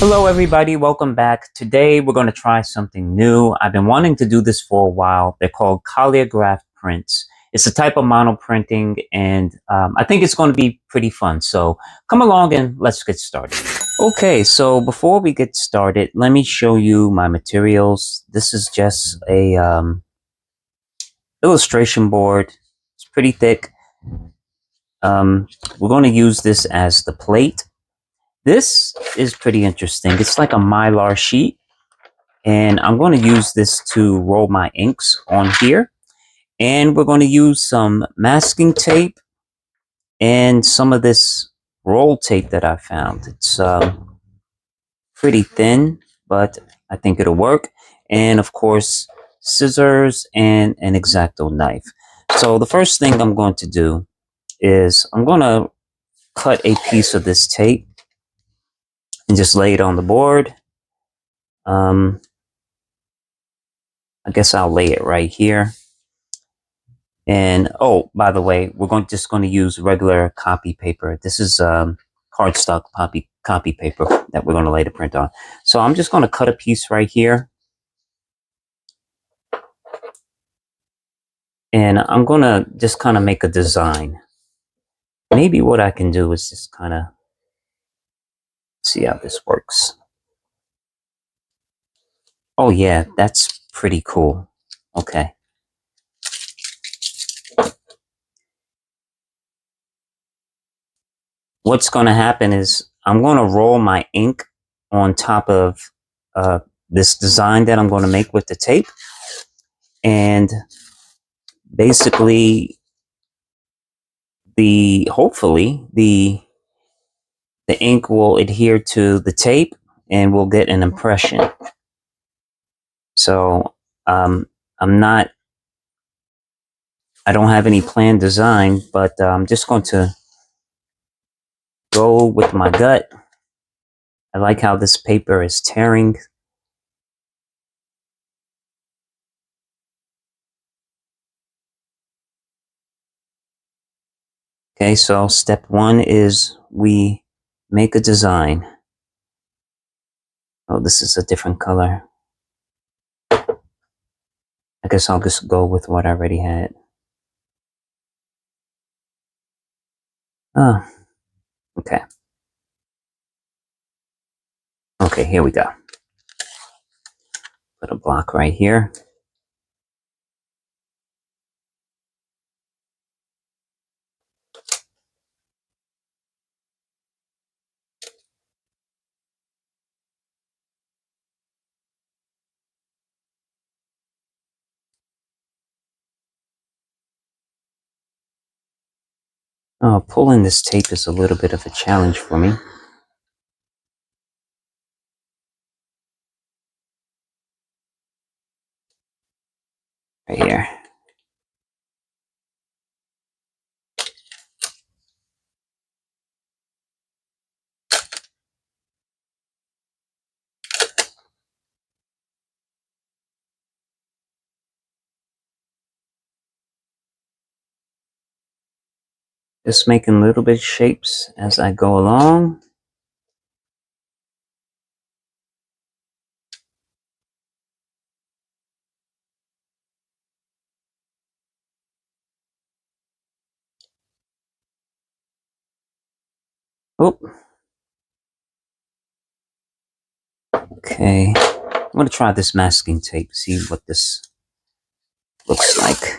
Hello everybody, welcome back. Today we're going to try something new. I've been wanting to do this for a while. They're called Collagraph prints. It's a type of mono printing and I think it's going to be pretty fun. So come along and let's get started. Okay, so before we get started, let me show you my materials. This is just a illustration board. It's pretty thick. We're going to use this as the plate. This is pretty interesting. It's like a mylar sheet. And I'm going to use this to roll my inks on here. And we're going to use some masking tape and some of this roll tape that I found. It's pretty thin, but I think it'll work. And of course, scissors and an X-Acto knife. So the first thing I'm going to do is I'm going to cut a piece of this tape and just lay it on the board. I guess I'll lay it right here. And oh, by the way, we're just going to use regular copy paper. This is cardstock copy paper that we're going to lay the print on. So I'm just going to cut a piece right here. And I'm going to just kind of make a design. Maybe what I can do is just kind of see how this works. Oh yeah, that's pretty cool. Okay. What's going to happen is I'm going to roll my ink on top of this design that I'm going to make with the tape. And basically, hopefully the ink will adhere to the tape and we'll get an impression. So I don't have any planned design, but I'm just going to go with my gut. I like how this paper is tearing. Okay, so step one is we make a design. Oh, this is a different color. I guess I'll just go with what I already had. Oh, okay. Okay, here we go. Put a block right here. Pulling this tape is a little bit of a challenge for me. Right here. Just making little bit shapes as I go along. Oh. Okay. I'm going to try this masking tape, see what this looks like.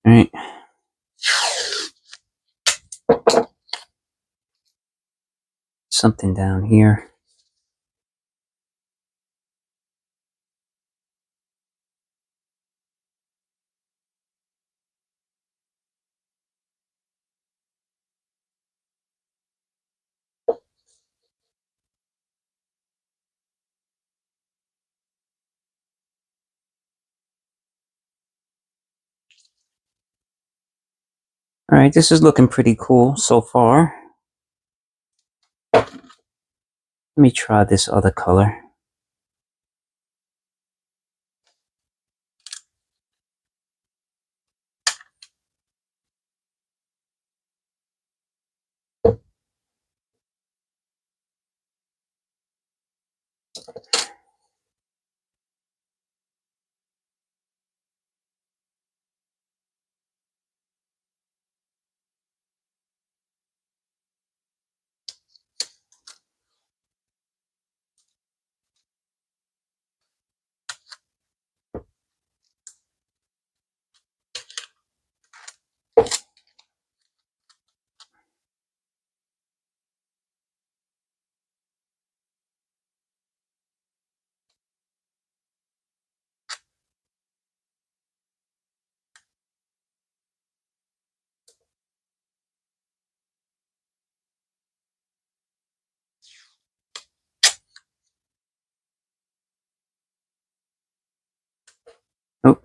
All right. Something down here. All right, this is looking pretty cool so far. Let me try this other color. Oh,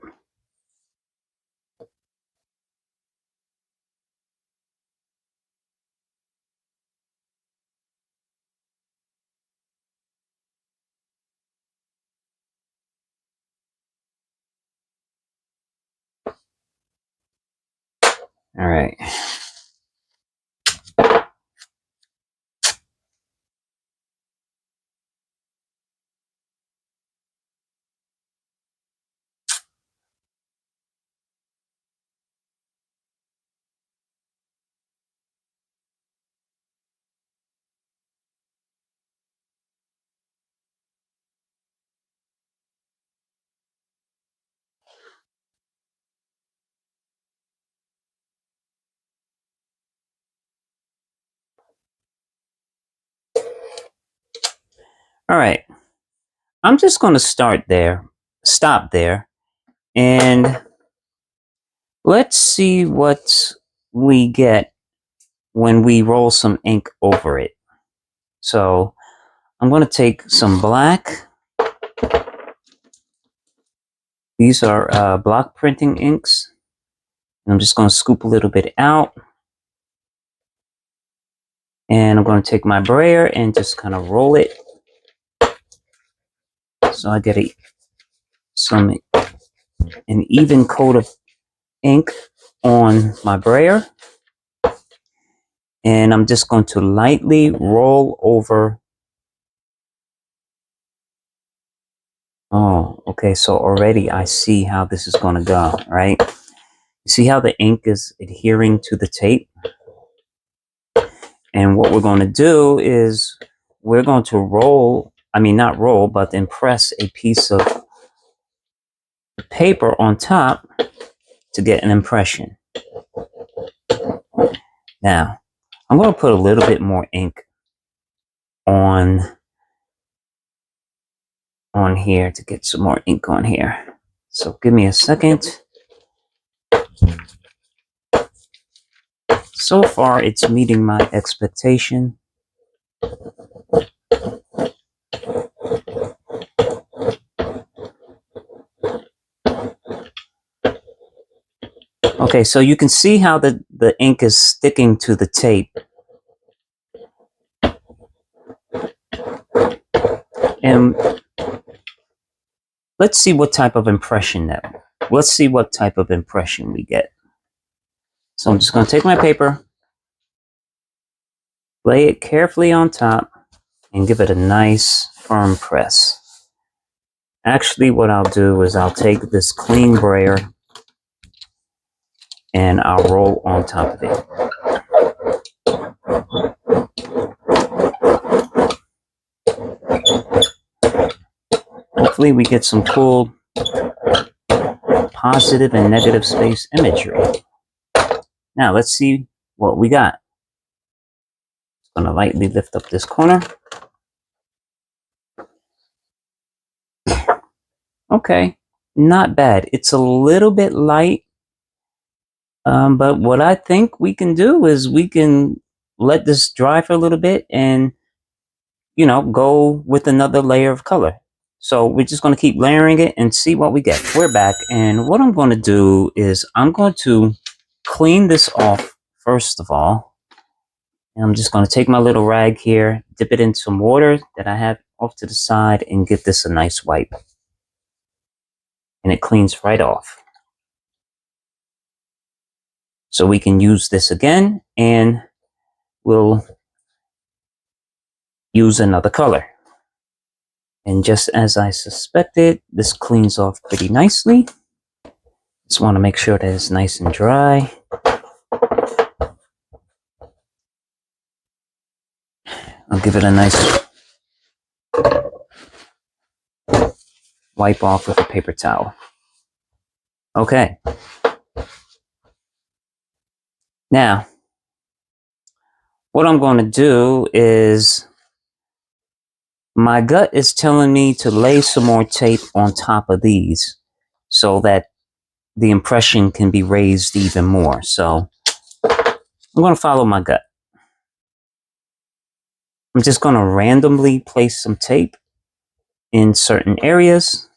all right. All right. I'm just going to stop there, and let's see what we get when we roll some ink over it. So I'm going to take some black. These are block printing inks. And I'm just going to scoop a little bit out. And I'm going to take my brayer and just kind of roll it. So I get an even coat of ink on my brayer. And I'm just going to lightly roll over. Oh, okay. So already I see how this is going to go, right? You see how the ink is adhering to the tape? And what we're going to do is we're going to not roll, but impress a piece of paper on top to get an impression. Now, I'm going to put a little bit more ink on here to get some more ink on here. So give me a second. So far, it's meeting my expectation. Okay, so you can see how the ink is sticking to the tape. And let's see what type of impression we get. So I'm just going to take my paper, lay it carefully on top, and give it a nice firm press. Actually, what I'll do is I'll take this clean brayer and I'll roll on top of it. Hopefully we get some cool positive and negative space imagery. Now let's see what we got. I'm going to lightly lift up this corner. Okay, not bad. It's a little bit light, but what I think we can do is we can let this dry for a little bit and, go with another layer of color. So we're just going to keep layering it and see what we get. We're back, and what I'm going to do is I'm going to clean this off first of all. And I'm just going to take my little rag here, dip it in some water that I have off to the side, and give this a nice wipe. And it cleans right off. So we can use this again, and we'll use another color. And just as I suspected, this cleans off pretty nicely. Just want to make sure that it's nice and dry. I'll give it a nice wipe off with a paper towel. Okay. Now, what I'm going to do is, my gut is telling me to lay some more tape on top of these so that the impression can be raised even more. So I'm going to follow my gut. I'm just going to randomly place some tape in certain areas.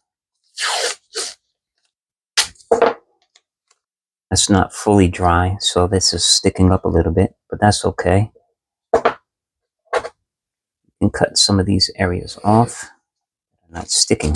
That's not fully dry, so this is sticking up a little bit, but that's okay. You can cut some of these areas off. They're not sticking.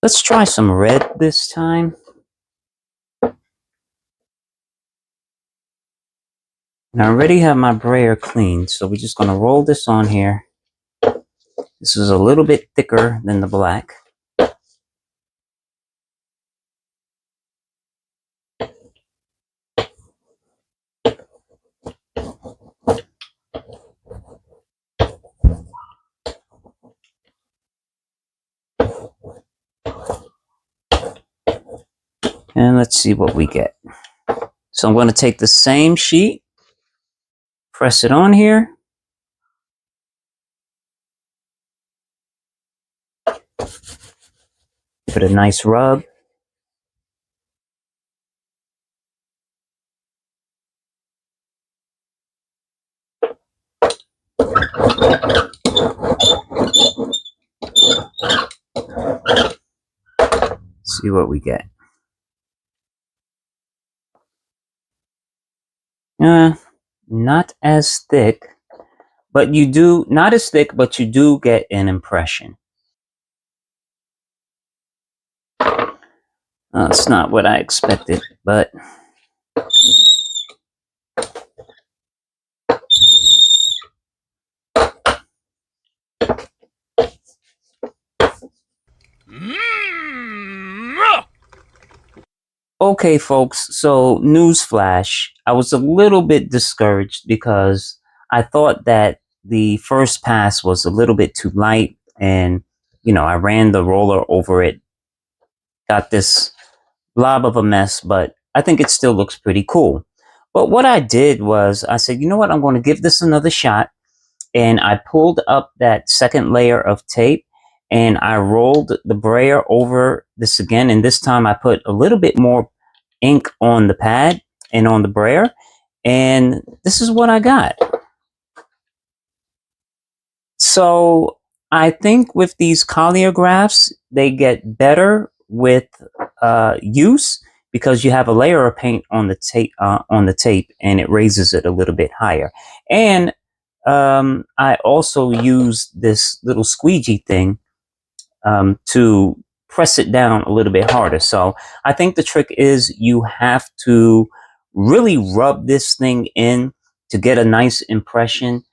Let's try some red this time. And I already have my brayer cleaned, so we're just going to roll this on here. This is a little bit thicker than the black. And let's see what we get. So I'm going to take the same sheet, press it on here. Give it a nice rub. See what we get. Not as thick, but you do, not as thick, but you do get an impression. It's not what I expected, but okay, folks, so newsflash, I was a little bit discouraged because I thought that the first pass was a little bit too light, and, you know, I ran the roller over it, got this blob of a mess, but I think it still looks pretty cool. But what I did was, I said, you know what, I'm going to give this another shot, and I pulled up that second layer of tape, and I rolled the brayer over this again, and this time I put a little bit more ink on the pad and on the brayer, and this is what I got. So I think with these Collagraphs, they get better with use because you have a layer of paint on the tape, and it raises it a little bit higher. And I also use this little squeegee thing to press it down a little bit harder. So I think the trick is you have to really rub this thing in to get a nice impression,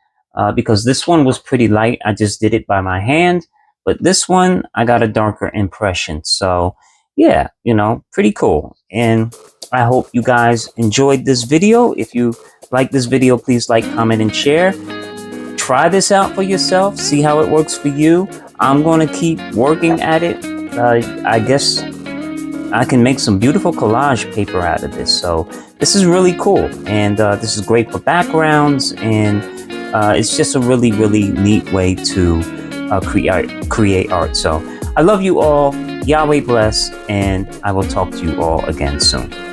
because this one was pretty light. I just did it by my hand, but this one I got a darker impression. So yeah, you know, pretty cool. And I hope you guys enjoyed this video. If you like this video, please like, comment, and share. Try this out for yourself. See how it works for you. I'm going to keep working at it. I guess I can make some beautiful collage paper out of this. So this is really cool. And this is great for backgrounds. And it's just a really, really neat way to create art. So I love you all. Yahweh bless. And I will talk to you all again soon.